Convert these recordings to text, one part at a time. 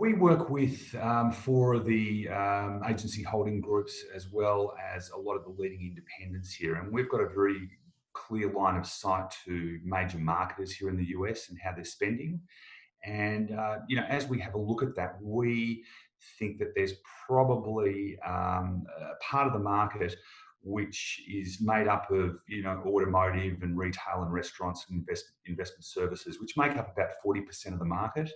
We work with four of the agency holding groups as well as a lot of the leading independents here. And we've got a very clear line of sight to major marketers here in the US and how they're spending. And, as we have a look at that, we think that there's probably a part of the market which is made up of, automotive and retail and restaurants and investment services, which make up about 40% of the market.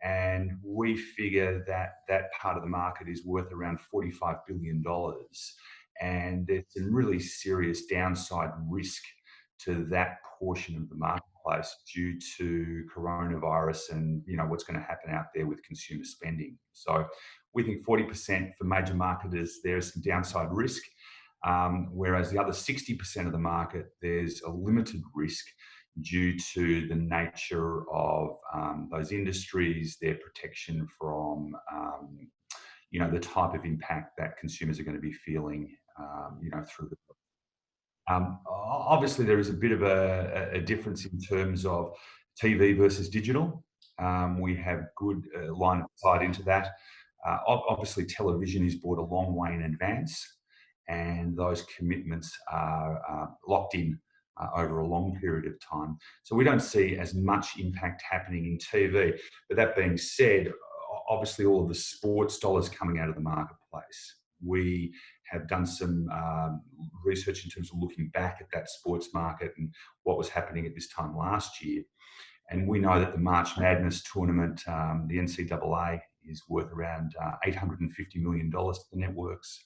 And we figure that that part of the market is worth around $45 billion. And there's some really serious downside risk to that portion of the marketplace due to coronavirus and what's going to happen out there with consumer spending. So we think 40% for major marketers, there's some downside risk, whereas the other 60% of the market, there's a limited risk due to the nature of those industries, their protection from the type of impact that consumers are going to be feeling through the obviously, there is a bit of a difference in terms of TV versus digital. We have good line of sight into that. Obviously, television is bought a long way in advance, and those commitments are locked in over a long period of time. So we don't see as much impact happening in TV. But that being said, obviously, all of the sports dollars coming out of the marketplace. We have done some research in terms of looking back at that sports market and what was happening at this time last year. And we know that the March Madness tournament, the NCAA, is worth around $850 million to the networks.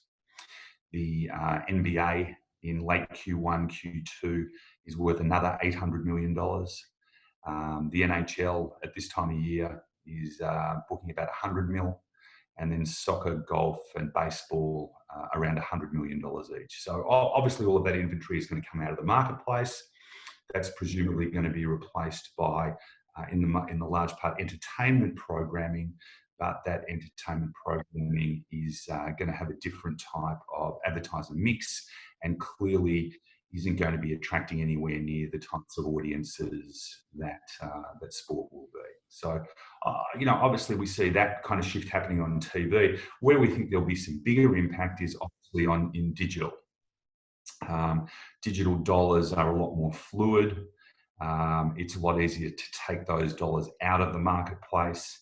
The NBA in late Q1, Q2 is worth another $800 million. The NHL at this time of year is booking about $100 million. And then soccer, golf, and baseball around $100 million each. So obviously all of that inventory is going to come out of the marketplace. That's presumably going to be replaced by, in the large part, entertainment programming. But that entertainment programming is going to have a different type of advertiser mix, and clearly isn't going to be attracting anywhere near the types of audiences that that sport will be. So, obviously we see that kind of shift happening on TV. Where we think there'll be some bigger impact is obviously in digital. Digital dollars are a lot more fluid. It's a lot easier to take those dollars out of the marketplace.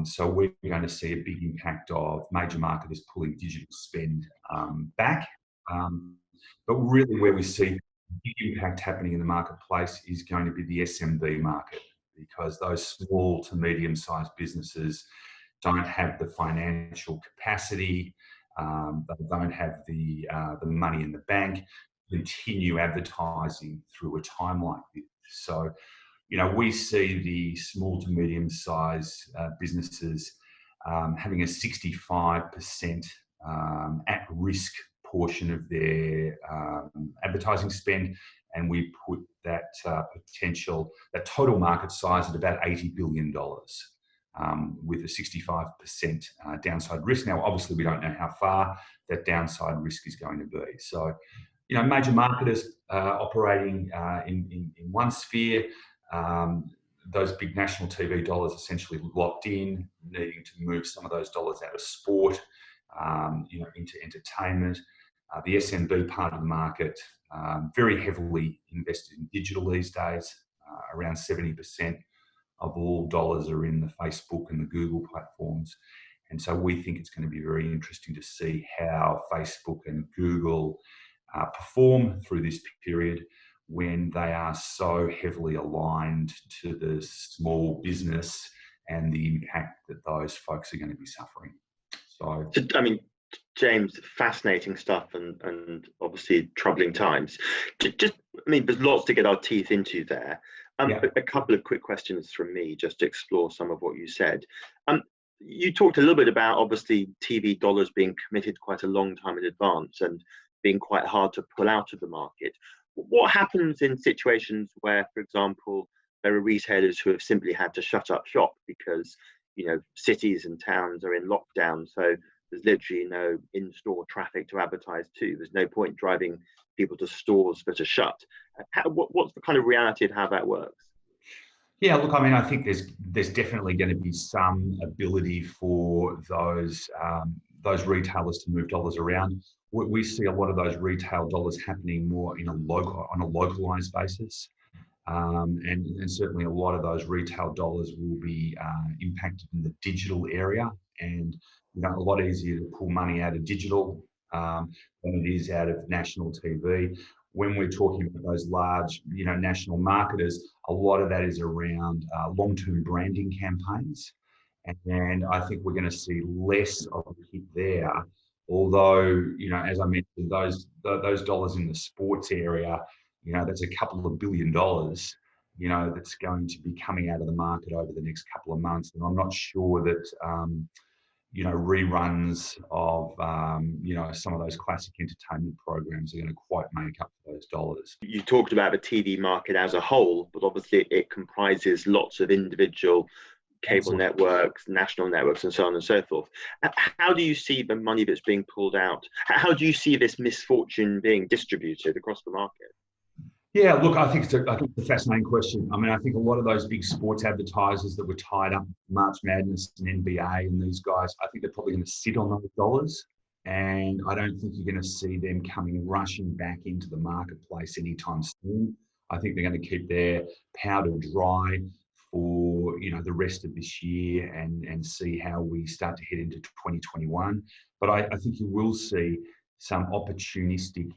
So we're going to see a big impact of major marketers pulling digital spend back. But really where we see big impact happening in the marketplace is going to be the SMB market, because those small to medium-sized businesses don't have the financial capacity, they don't have the money in the bank to continue advertising through a time like this. So, we see the small to medium-sized businesses having a 65% at-risk portion of their advertising spend, and we put that that total market size at about $80 billion, with a 65% downside risk. Now, obviously, we don't know how far that downside risk is going to be. So, major marketers operating in one sphere, those big national TV dollars essentially locked in, needing to move some of those dollars out of sport, into entertainment. The SMB part of the market, very heavily invested in digital these days. Around 70% of all dollars are in the Facebook and the Google platforms. And so we think it's going to be very interesting to see how Facebook and Google perform through this period when they are so heavily aligned to the small business and the impact that those folks are going to be suffering. So, James, fascinating stuff and obviously troubling times. There's lots to get our teeth into there. A couple of quick questions from me just to explore some of what you said. You talked a little bit about obviously TV dollars being committed quite a long time in advance and being quite hard to pull out of the market. What happens in situations where, for example, there are retailers who have simply had to shut up shop because, cities and towns are in lockdown, so there's literally no in-store traffic to advertise to. There's no point driving people to stores that are shut. What's the kind of reality of how that works? Yeah, look, I mean, I think there's definitely going to be some ability for those retailers to move dollars around. We see a lot of those retail dollars happening more on a localized basis. And certainly a lot of those retail dollars will be impacted in the digital area, and a lot easier to pull money out of digital than it is out of national TV. When we're talking about those large, national marketers, a lot of that is around long-term branding campaigns, and I think we're going to see less of a hit there. Although, as I mentioned, those dollars in the sports area, that's a couple of $billions, that's going to be coming out of the market over the next couple of months. And I'm not sure that, reruns of, some of those classic entertainment programs are going to quite make up for those dollars. You talked about the TV market as a whole, but obviously it comprises lots of individual cable networks, national networks, and so on and so forth. How do you see the money that's being pulled out? How do you see this misfortune being distributed across the market? Yeah, look, I think it's a fascinating question. I mean, I think a lot of those big sports advertisers that were tied up, March Madness and NBA and these guys, I think they're probably going to sit on those dollars. And I don't think you're going to see them coming rushing back into the marketplace anytime soon. I think they're going to keep their powder dry for the rest of this year and see how we start to head into 2021. But I think you will see some opportunistic,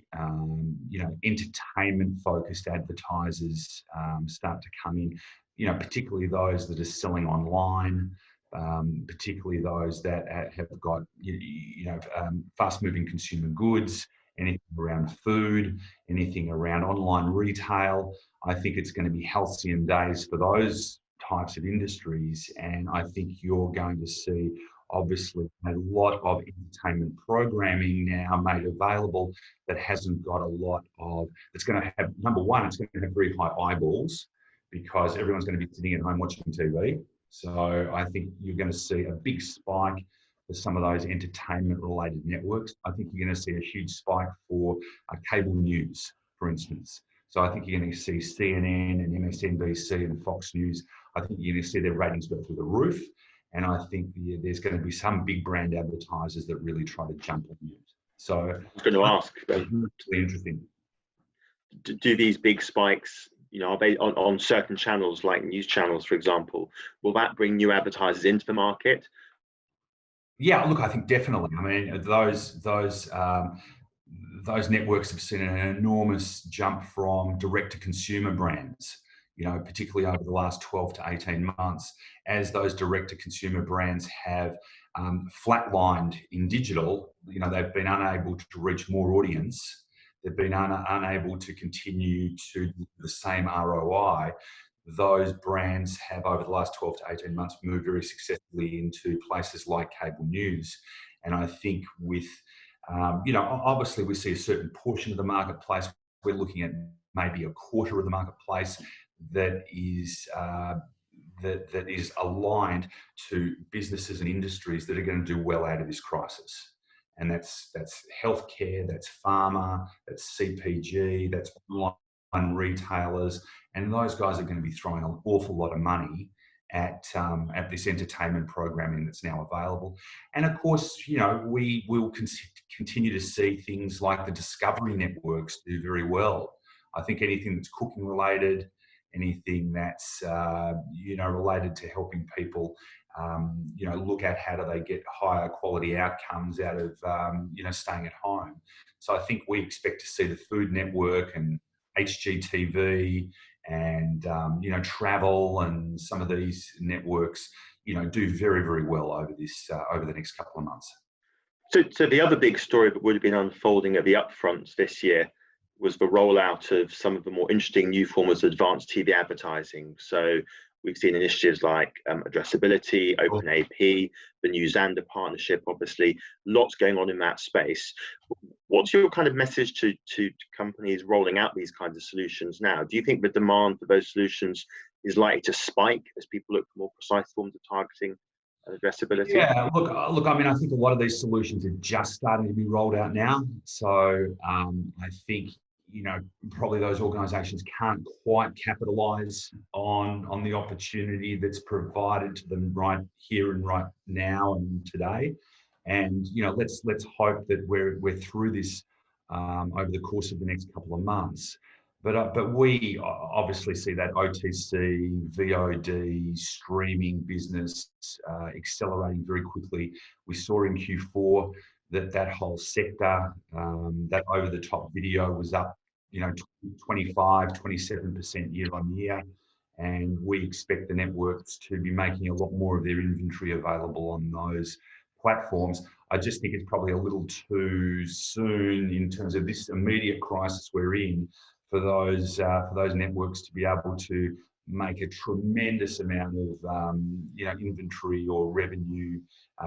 entertainment-focused advertisers start to come in, particularly those that are selling online, particularly those that have got, fast-moving consumer goods, anything around food, anything around online retail. I think it's going to be halcyon days for those types of industries, and I think you're going to see obviously a lot of entertainment programming now made available that hasn't got a lot of, it's going to have, number one, it's going to have very high eyeballs because everyone's going to be sitting at home watching TV. So I think you're going to see a big spike for some of those entertainment related networks. I think you're going to see a huge spike for cable news, for instance. So I think you're going to see CNN and MSNBC and Fox News. I think you're going to see their ratings go through the roof. And I think there's going to be some big brand advertisers that really try to jump on it. So I was going to ask, it's really interesting. Do these big spikes, are they on certain channels like news channels, for example, will that bring new advertisers into the market? Yeah, look, I think definitely. I mean, those networks have seen an enormous jump from direct to consumer brands, particularly over the last 12 to 18 months, as those direct-to-consumer brands have flatlined in digital. They've been unable to reach more audience. They've been unable to continue to do the same ROI. Those brands have, over the last 12 to 18 months, moved very successfully into places like cable news. And I think with, obviously we see a certain portion of the marketplace. We're looking at maybe a quarter of the marketplace that is aligned to businesses and industries that are going to do well out of this crisis. And that's healthcare, that's pharma, that's CPG, that's online retailers, and those guys are going to be throwing an awful lot of money at this entertainment programming that's now available. And of course, we will continue to see things like the Discovery networks do very well. I think anything that's cooking related, anything that's related to helping people look at how do they get higher quality outcomes out of staying at home. So I think we expect to see the Food Network and HGTV and travel and some of these networks do very, very well over the next couple of months. So the other big story that would have been unfolding at the upfronts this year was the rollout of some of the more interesting new forms of advanced TV advertising. So we've seen initiatives like addressability, OpenAP, the new Xandr partnership, obviously, lots going on in that space. What's your kind of message to companies rolling out these kinds of solutions now? Do you think the demand for those solutions is likely to spike as people look for more precise forms of targeting and addressability? Yeah, look. I mean, I think a lot of these solutions are just starting to be rolled out now. So I think probably those organisations can't quite capitalise on the opportunity that's provided to them right here and right now and today. And let's hope that we're through this over the course of the next couple of months. But we obviously see that OTC, VOD, streaming business accelerating very quickly. We saw in Q4 that whole sector, that over-the-top video was up, 25, 27% year on year. And we expect the networks to be making a lot more of their inventory available on those platforms. I just think it's probably a little too soon in terms of this immediate crisis we're in for those networks to be able to make a tremendous amount of inventory or revenue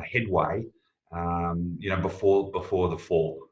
headway before the fall.